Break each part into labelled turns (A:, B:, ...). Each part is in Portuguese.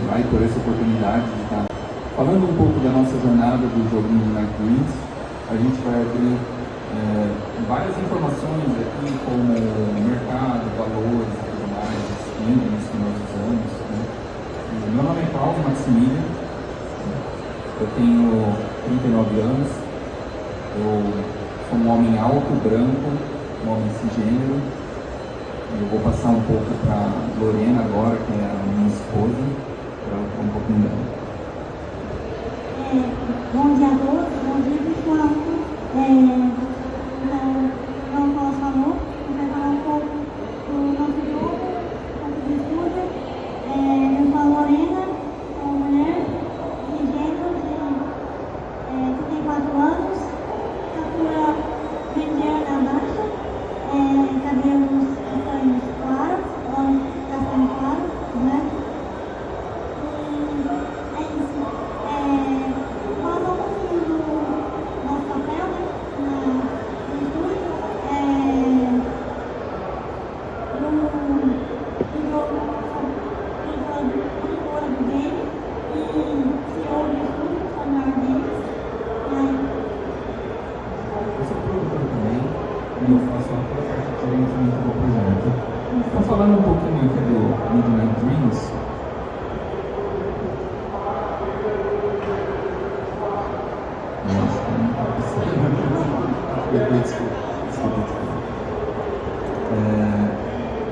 A: vai por essa oportunidade de estar falando um pouco da nossa jornada do jogo Midnight Dreams. A gente vai abrir várias informações aqui, como mercado, valores e tudo mais, skins que nós usamos, né? Meu nome é Paulo Maximilian, eu tenho 39 anos, eu sou um homem alto, branco, um homem cisgênero. Eu vou passar um pouco para Lorena agora, que é a minha esposa, para ela falar um pouquinho dela.
B: Bom dia a todos, bom dia pessoal. Como o Paulo falou, a gente vai falar um pouco do nosso jogo, um pouco de estudo. Eu sou a Lorena, sou uma mulher de gênero que tem 4 anos, estatura mediana baixa, cabelos castanhos claros, olhos castanhos claros, né? É isso. Falar um pouquinho do nosso papel, né? No estúdio, no jogo editora do game e CEO do estúdio, sou a maior deles.
A: Eu sou produtor também, e eu faço a parte de gerenciamento do projeto. Então, falando um pouquinho aqui do Midnight Dreams,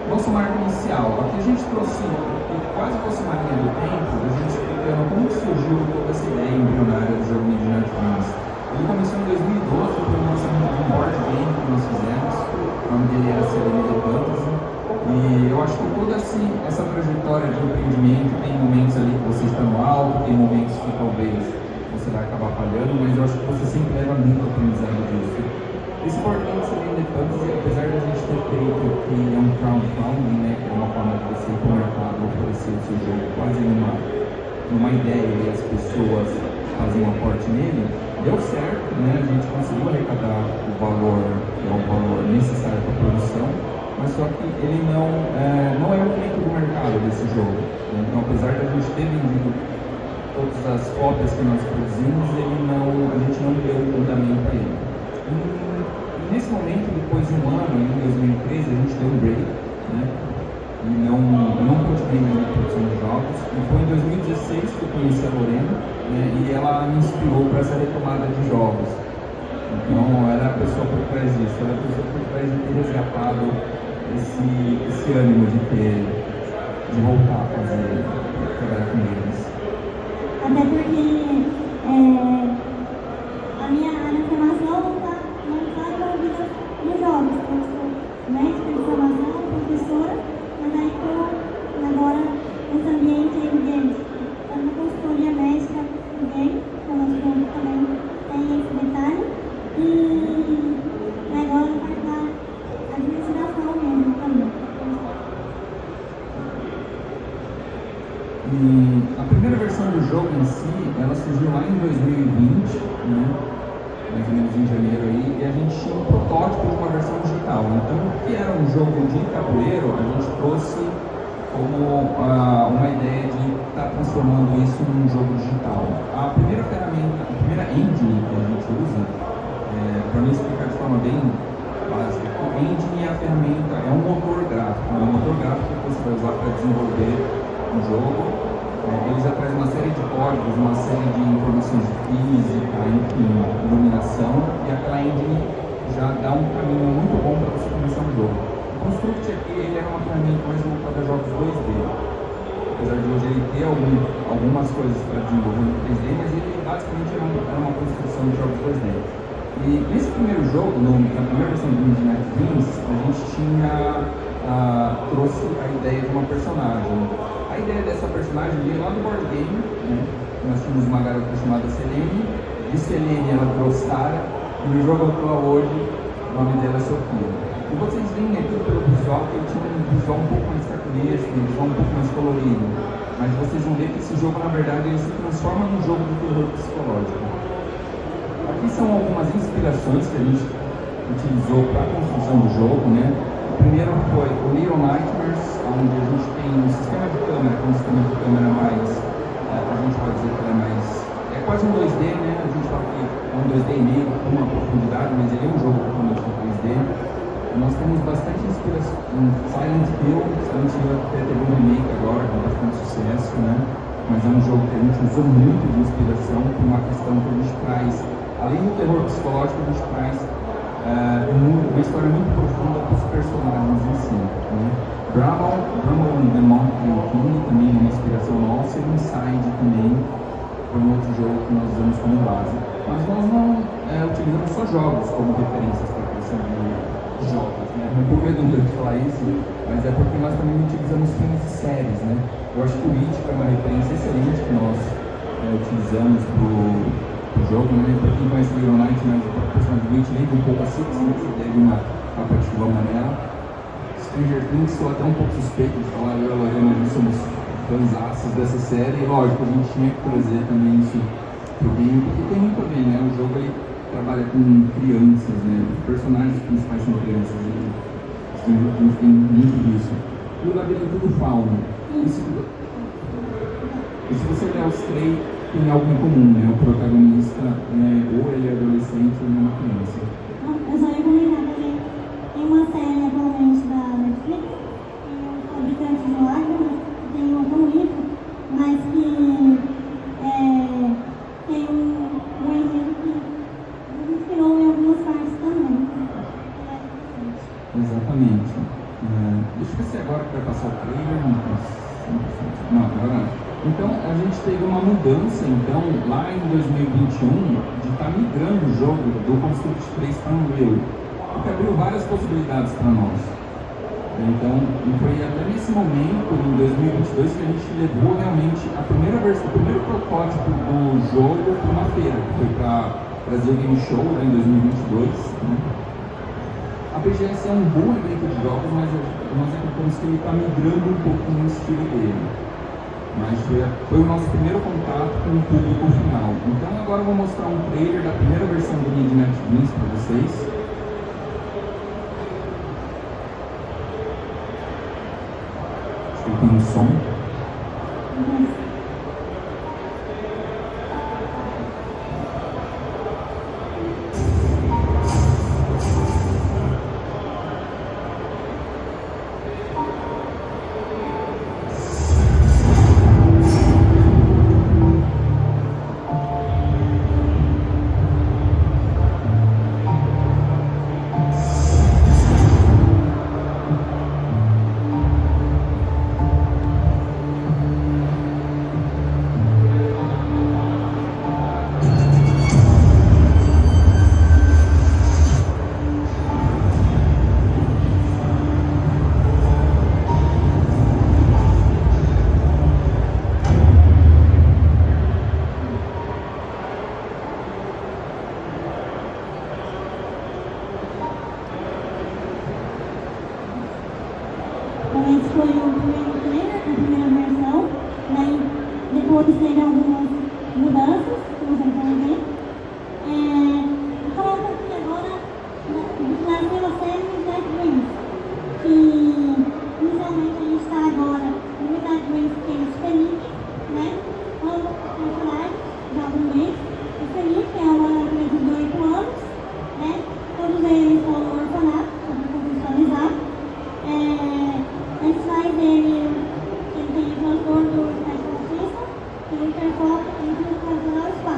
A: nosso marco inicial, aqui a gente trouxe quase fosse uma linha do tempo, a gente explicando como que surgiu toda essa ideia embrionária do jogo Midnight Dreams. Ele começou em 2012, foi o lançamento de um board game que nós fizemos, o nome dele era Selene The Fantasy, e eu acho que toda essa trajetória de empreendimento tem momentos ali que você está no alto, tem momentos que talvez você vai acabar falhando, mas eu acho que você sempre leva muito aprendizado disso. Esse board game Selene The Fantasy, apesar de a gente ter feito que é um crowdfunding, né, que é uma forma de você ir para o mercado oferecer o seu jogo quase numa ideia e as pessoas fazem um aporte nele, deu certo, né? A gente conseguiu arrecadar o valor, que é o valor necessário para a produção, mas só que ele não é o momento do mercado desse jogo, né? Então, apesar de a gente ter vendido todas as cópias que nós produzimos, a gente não deu andamento a ele. E nesse momento, depois de um ano, em 2013, a gente deu um break, né? E eu não continuei na produção de jogos. E foi em 2016 que eu conheci a Lorena, né? E ela me inspirou para essa retomada de jogos. Então, era a pessoa por trás disso, era a pessoa por trás de ter resgatado esse ânimo de voltar a trabalhar com eles.
B: Até porque a minha formação não está envolvida nos jogos. Eu sou médica de formação, professora, mas aí estou agora nesse ambiente aí do games. Eu não consultoria médica do game, que o nosso jogo também tem esse detalhe. E agora vai dar a administração mesmo também.
A: E a primeira versão do jogo em si, ela surgiu lá em 2020, né? Mais ou menos em janeiro aí, e a gente tinha um protótipo de uma versão digital. Então, o que era um jogo de tabuleiro, a gente trouxe como uma ideia de estar transformando isso num jogo digital. A primeira ferramenta, a primeira engine que a gente usa, para me explicar de forma bem básica, o engine é a ferramenta, é um motor gráfico, é um motor gráfico que você vai usar para desenvolver um jogo. Ele já traz uma série de códigos, uma série de informações de física, enfim, iluminação, e aquela engine já dá um caminho muito bom para você começar um jogo. O Construct aqui ele era uma ferramenta mais voltada a jogos 2D, apesar de hoje ele ter algumas coisas para desenvolver no 3D, mas ele basicamente era uma construção de jogos 2D. E nesse primeiro jogo, na primeira versão do Midnight Dreams, a gente trouxe a ideia de uma personagem. A ideia dessa personagem veio lá do board game, né? Nós tínhamos uma garota chamada Selene, de Selene ela trouxe Sara, e no jogo atual hoje, o nome dela é Sofia. E vocês veem aqui pelo visual que ele tinha um visual um pouco mais cartunesco, um visual um pouco mais colorido, mas vocês vão ver que esse jogo, na verdade, ele se transforma num jogo de terror psicológico. Aqui são algumas inspirações que a gente utilizou para a construção do jogo, né? O primeiro foi o Little Nightmares, onde a gente tem um sistema de câmera, que é um sistema de câmera mais bastante inspiração. Silent Hill até teve um remake agora, com bastante sucesso, né? Mas é um jogo que a gente usou muito de inspiração por uma questão que a gente traz, além do terror psicológico, a gente traz uma história muito profunda para os personagens em si, né? Bramble the Mountain King também é uma inspiração nossa, e o Inside também foi um outro jogo que nós usamos como base. Mas nós não utilizamos só jogos como referências para a criação de jogos, né? É um pouco redundante falar isso, mas é porque nós também utilizamos filmes e séries, né? Eu acho que o It foi uma referência excelente que nós utilizamos para o jogo, né? Para quem conhece o Little Night, né? O personagem do It lembra um pouco a Six, né? Que teve uma partida amarela. Stranger Things, sou até um pouco suspeito de falar, eu e a Lorena, nós somos fãzaços dessa série, e lógico, a gente tinha que trazer também isso pro game, porque tem muito a ver, né? O jogo ele trabalha com crianças, né? Os personagens principais são crianças, e Stranger Things tem muito disso. E o Labirinto do Fauno. E se você olhar os três, tem algo em comum, né? O protagonista, ou ele é adolescente ou uma criança.
B: Eu só ia comentar também, tem uma série atualmente da Netflix, tem o Fabricante de Lágrimas, tem um livro, mas que tem um enredo que nos inspirou em algumas partes também.
A: Exatamente. Deixa eu ver se agora que vai passar o trailer. Não, agora não. Então, a gente teve uma mudança, então, lá em 2021, de estar migrando o jogo do Construct 3 para Unreal, o que abriu várias possibilidades para nós. Então, foi até nesse momento, em 2022, que a gente levou realmente a primeira versão, o primeiro protótipo do jogo para uma feira, que foi para Brasil Game Show, lá em 2022. Né? A BGS é um bom evento de jogos, mas nós acreditamos que ele está migrando um pouco no estilo dele. Mas foi o nosso primeiro contato com o público final. Então agora eu vou mostrar um trailer da primeira versão do Midnight Dreams para vocês. Acho que ele tem um som.
B: Esse foi o primeiro trailer, a primeira versão, daí depois teve algumas mudanças, que vocês vão ver. Vou falar um pouquinho agora das relações do Midnight Dreams, que inicialmente a gente está agora no Midnight Dreams, que é o Felipe, né? Ambos os personagens, já há algum mês. O Felipe é uma criança de 8 anos, né? Todos eles estão no orfanato, só para contextualizar. A gente faz ele tem transtorno do espectro autista, tem hiperfoco, tem transtorno do espaço.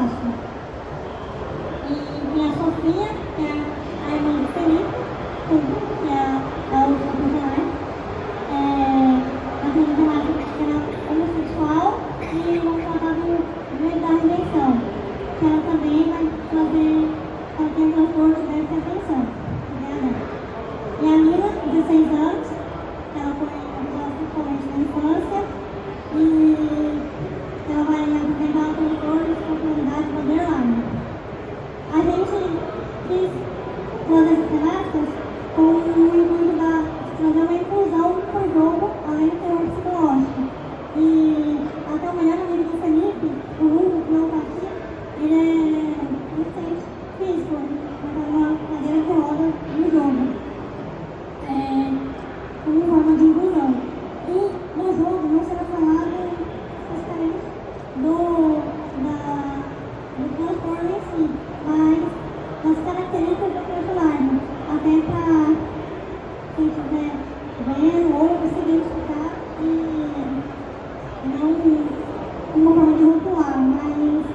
B: uma forma de rotular, mas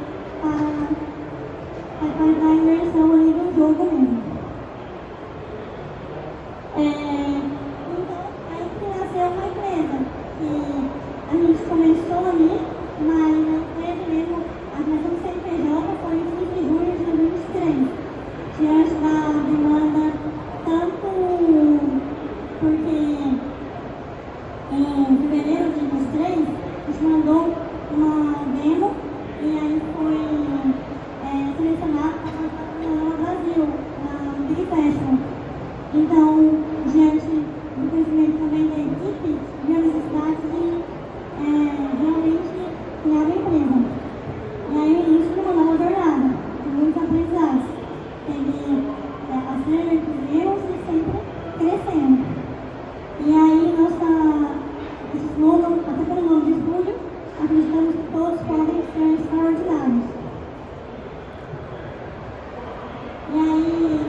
B: para dar imersão ali no jogo mesmo. Então, aí que nasceu uma empresa, que a gente começou ali, mas a empresa mesmo, a criação do CNPJ foi em 15 de junho de 2023, diante da demanda, tanto porque em fevereiro de 2023 a gente mandou uma demo e aí foi selecionado para participar no Brasil, na Big Festival. Então, diante do crescimento também da equipe, viu a necessidade de realmente criar uma empresa. E aí isso demandou uma jornada de muitos aprendizados. Teve acertos, erros e sempre crescendo. E aí esse slogan, até pelo nome de estúdio, acreditamos que todos podem ser extraordinários. E aí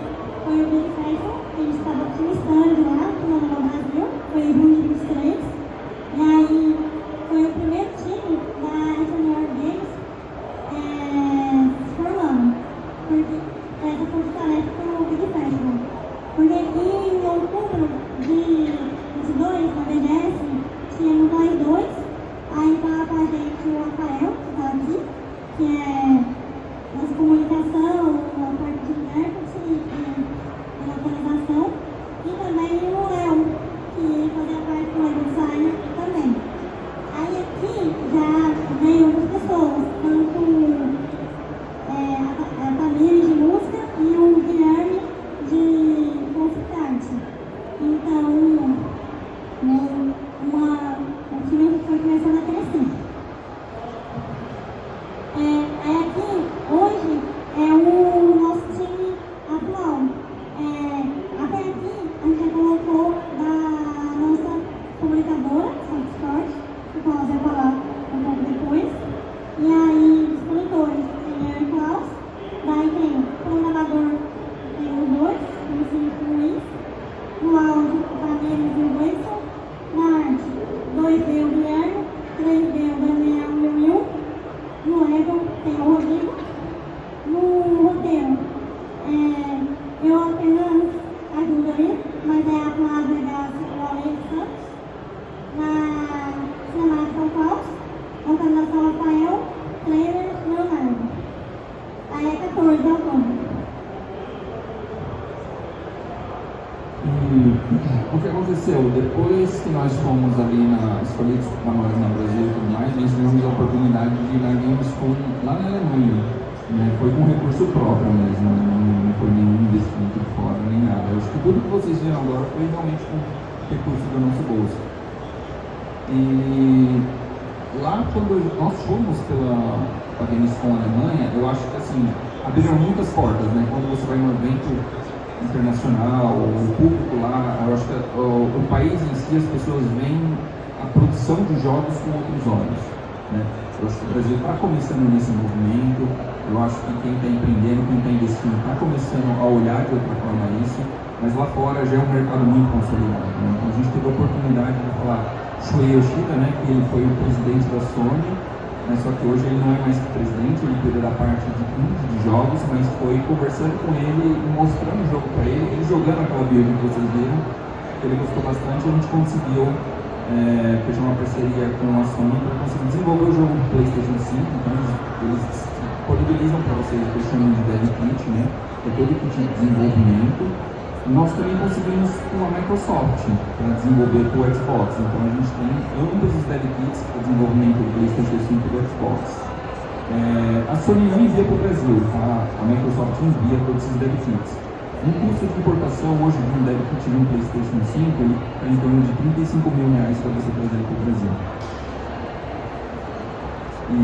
B: foi o Big Festival, que a gente estava otimistando lá no Brasil, foi em junho de 2023. E aí foi o primeiro time da Senior Games se formando, porque essa foi a tarefa para o Big Festival. Porque em outubro de 2022, na BGS, tínhamos nós dois, aí estava com a gente o Rafael, que está aqui, que é nossa comunicação, a parte de marketing e localização, e também o Léo, que fazia parte do web design também. Aí aqui já veio outras pessoas, tanto a Tamires de música e o Guilherme de concept art. Então, o time foi começando a crescer. Aí aqui, hoje, é o nosso time atual. Até aqui, a gente já colocou da nossa comunicadora, Softsport, que o Klaus vai falar um pouco depois. E aí, os produtores, tem eu e Klaus. Daí tem o programador, tem os dois, o Felipe Luiz. No áudio, o Tamires e o Wilson. Na arte, 2D o Guilherme, 3D o Daniel e o Will. No Lego tem o Rodrigo. No roteiro, eu apenas ajudo ali, mas é a Flávia da Alex Santos. Na cinemática o Klaus, localização Rafael, trailer Leonardo. Aí é 14 ao todo.
A: E o que aconteceu? Depois que nós fomos ali escolhidos para morar no Brasil e tudo mais, nós tivemos a oportunidade de ir na Game School lá na Alemanha. Foi com recurso próprio mesmo, não foi nenhum investimento de fora, nem nada. Eu acho que tudo que vocês viram agora foi realmente com recurso do nosso bolso. E lá, quando nós fomos pela Game School na Alemanha, eu acho que assim, abriram muitas portas, né? Quando você vai num evento internacional, o público lá, eu acho que o país em si, as pessoas veem a produção de jogos com outros olhos, né? Eu acho que o Brasil está começando nesse movimento, eu acho que quem está empreendendo, quem está investindo, está começando a olhar de outra forma isso, mas lá fora já é um mercado muito consolidado, né? Então a gente teve a oportunidade de falar Shuei Yoshida, né, que ele foi o presidente da Sony, mas só que hoje ele não é mais presidente, ele cuida da parte de jogos, mas foi conversando com ele e mostrando o jogo para ele jogando aquela build que vocês viram, ele gostou bastante e a gente conseguiu fechar uma parceria com a Sony para conseguir desenvolver o jogo do PlayStation 5, então eles disponibilizam para vocês o que chamam de Dev Kit, né, que é todo o kit de desenvolvimento. Nós também conseguimos com a Microsoft para desenvolver para o Xbox, então a gente tem ambos os Dev Kits para o desenvolvimento do PlayStation 5 e do Xbox. A Sony não envia para o Brasil, tá? A Microsoft envia todos esses Dev Kits. Um custo de importação hoje de um Dev Kit de um PlayStation 5 ele está em torno de R$35 mil para você trazer para o Brasil. E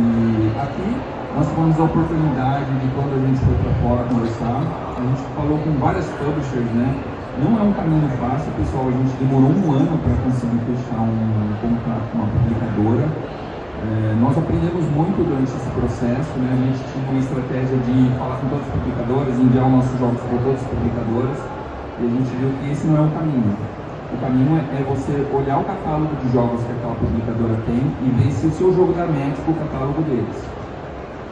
A: aqui nós tivemos a oportunidade de, quando a gente foi para fora conversar, a gente falou com várias publishers, né? Não é um caminho fácil, pessoal, a gente demorou um ano para conseguir fechar um contrato com uma publicadora. Nós aprendemos muito durante esse processo, né? A gente tinha uma estratégia de falar com todas as publicadoras, enviar os nossos jogos para todas as publicadoras, e a gente viu que esse não é o caminho. O caminho é você olhar o catálogo de jogos que aquela publicadora tem e ver se o seu jogo dá match com o catálogo deles.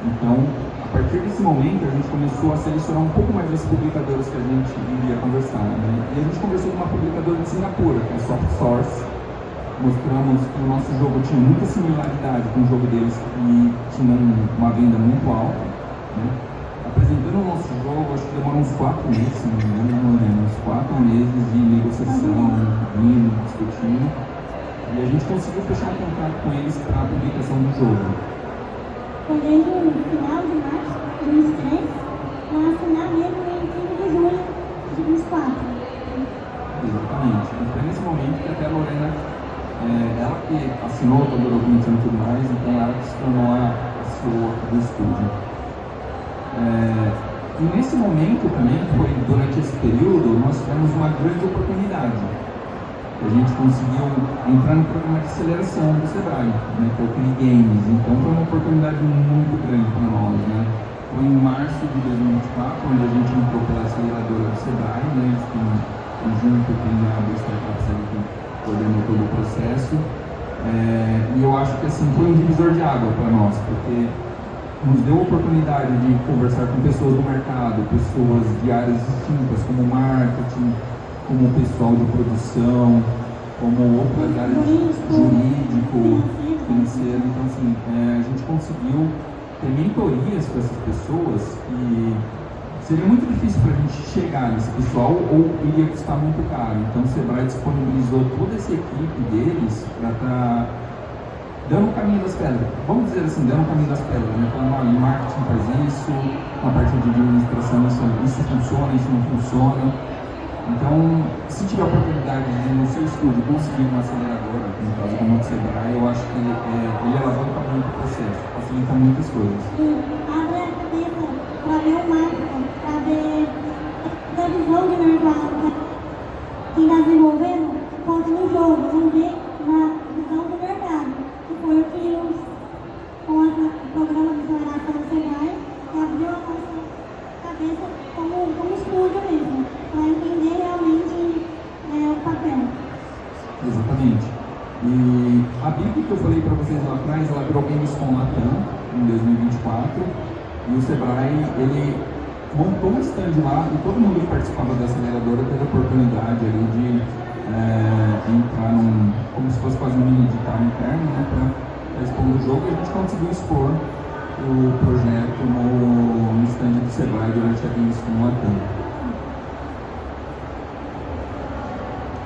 A: Então, a partir desse momento, a gente começou a selecionar um pouco mais das publicadoras que a gente iria conversar, né? E a gente conversou com uma publicadora de Singapura, que é a Soft Source. Mostramos que o nosso jogo tinha muita similaridade com o jogo deles e tinha uma venda muito alta, né? Apresentando o nosso jogo, acho que demorou uns 4 meses, se não me engano, uns 4 meses de negociação, indo, discutindo. E a gente conseguiu fechar um contrato com eles para a publicação do jogo.
B: Foi desde o final de março de 2003, para assinar mesmo em 5 de julho de 2004.
A: Exatamente. E foi nesse momento que até a Lorena, ela que assinou toda a documentação e tudo mais, então ela que se tornou a CEO do estúdio. E nesse momento também, foi durante esse período, nós tivemos uma grande oportunidade. A gente conseguiu entrar no programa de aceleração do Sebrae, né, que é o CRI Games. Então foi uma oportunidade muito grande para nós, né? Foi em março de 2024, onde a gente entrou pela aceleradora do Sebrae, né? Eles têm junto tem a Startups ali que coordenou todo o processo. E eu acho que assim, foi um divisor de água para nós, porque nos deu a oportunidade de conversar com pessoas do mercado, pessoas de áreas distintas, como marketing, como pessoal de produção, como outras áreas jurídico, financeiro. Então, assim, a gente conseguiu ter mentorias com essas pessoas e seria muito difícil para a gente chegar nesse pessoal ou iria custar muito caro. Então, o Sebrae disponibilizou toda essa equipe deles para estar dando o caminho das pedras, vamos dizer assim, dando o caminho das pedras, né? Falando, olha, em marketing faz isso, na parte de administração isso funciona, isso não funciona. Então, se tiver a oportunidade de no seu estúdio conseguir uma aceleradora, no caso como o Sebrae, eu acho que ele alavanca muito o processo, facilita muitas coisas.
B: E abre a cabeça para ver o marketing, para ver a visão de mercado. Quem está desenvolvendo, foca no jogo, não vê na visão do mercado. Foi o que com o programa de aceleração do Sebrae abriu a nossa cabeça como estúdio mesmo, para entender realmente o papel.
A: Exatamente. E a BIC que eu falei para vocês lá atrás, ela virou Gamescom Latam em 2024, e o Sebrae, ele montou um stand lá e todo mundo que participava da aceleradora teve a oportunidade ali de entrar como se fosse quase um mini edital interno, né, para expor o jogo, e a gente conseguiu expor o projeto no stand do Sebrae durante a Gamescom Latam.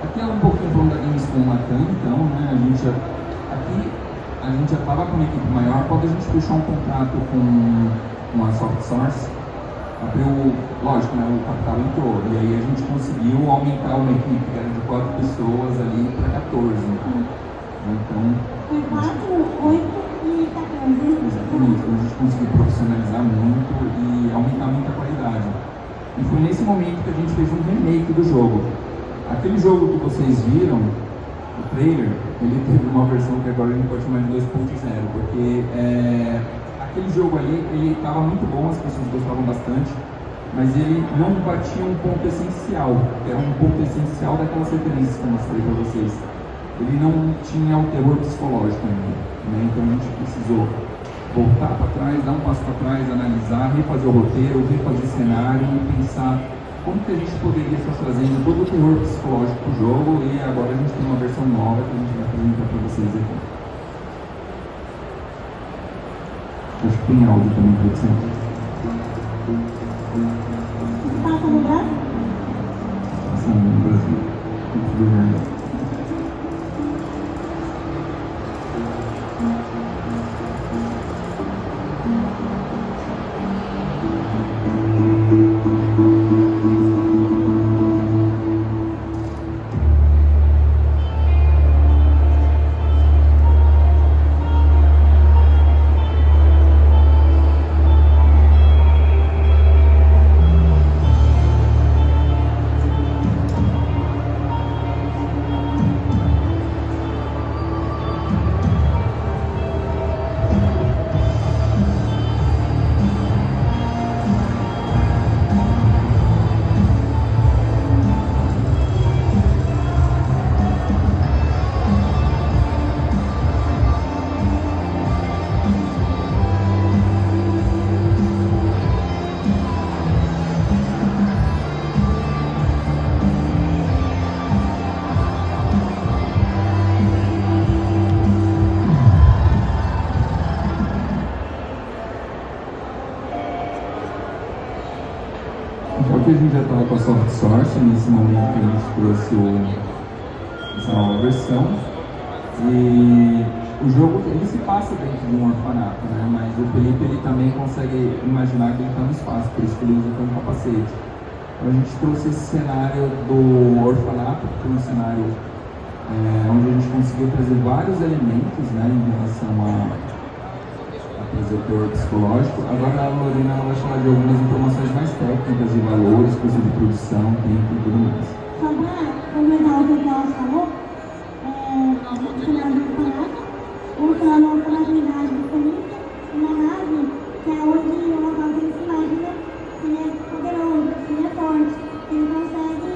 A: Aqui é um pouquinho falando da Gamescom Latam, então, né, a gente já estava com uma equipe maior. Quando a gente fechou um contrato com a Soft Source, abriu, lógico, né, o capital entrou, e aí a gente conseguiu aumentar uma equipe que era de 4 pessoas ali para 14. Então,
B: foi 4, 8 e 14.
A: Exatamente, então a gente conseguiu profissionalizar muito e aumentar muito a qualidade. E foi nesse momento que a gente fez um remake do jogo. Aquele jogo que vocês viram, o trailer, ele teve uma versão que agora a gente pode chamar de 2.0, porque aquele jogo ali, ele estava muito bom, as pessoas gostavam bastante, mas ele não batia um ponto essencial, que era um ponto essencial daquelas referências que eu mostrei para vocês. Ele não tinha o terror psicológico ainda, né? Então a gente precisou voltar para trás, dar um passo para trás, analisar, refazer o roteiro, refazer cenário e pensar como que a gente poderia estar trazendo todo o terror psicológico para o jogo, e agora a gente tem uma versão nova que a gente vai apresentar para vocês aqui. Acho que tem áudio também, pode ser.
B: Passa no Brasil?
A: Sim, no Brasil. Muito bem. a gente já estava com a soft source nesse momento que a gente trouxe essa nova versão. E o jogo ele se passa dentro de um orfanato, né? Mas o Felipe ele também consegue imaginar que ele está no espaço, por isso que ele usa um capacete. Então a gente trouxe esse cenário do orfanato, que foi um cenário onde a gente conseguiu trazer vários elementos, né, em relação a trazer o teor psicológico. Agora a Lorena vai falar de algumas informações mais técnicas de valores, custo de produção, tempo e tudo mais.
B: Só para completar o que ela falou, o cenário do orfanato, o orfanato do Felipe, uma nave que é onde o local que ele se imagina que ele é poderoso, que ele é forte, que ele consegue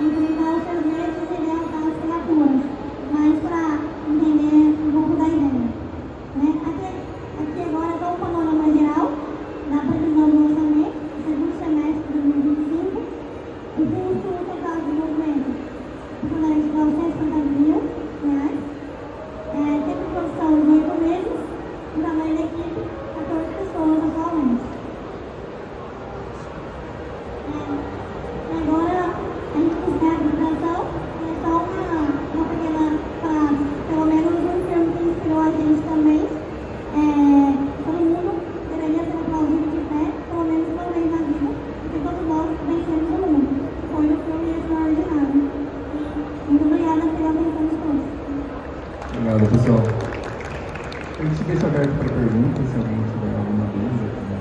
B: enfrentar os seus medos e derrotar as criaturas. Mas para entender um pouco da ideia, né? Aqui agora está um panorama geral da previsão do orçamento, segundo semestre de 2025. O custo total de desenvolvimento equivalente a R$950 mil. Tempo de produção de 8 meses, o tamanho da equipe, 14 pessoas atualmente. Agora, a gente considera a apresentação, é só uma pequena frase, pelo menos um filme que inspirou a gente também. Todo mundo deveria ser aplaudido de pé, pelo menos uma vez na vida, porque todos nós vencemos o mundo. Foi no filme Extraordinário. Muito obrigada pela atenção de todos.
A: Obrigado, pessoal. A gente deixa aberto para perguntas, se alguém tiver alguma dúvida.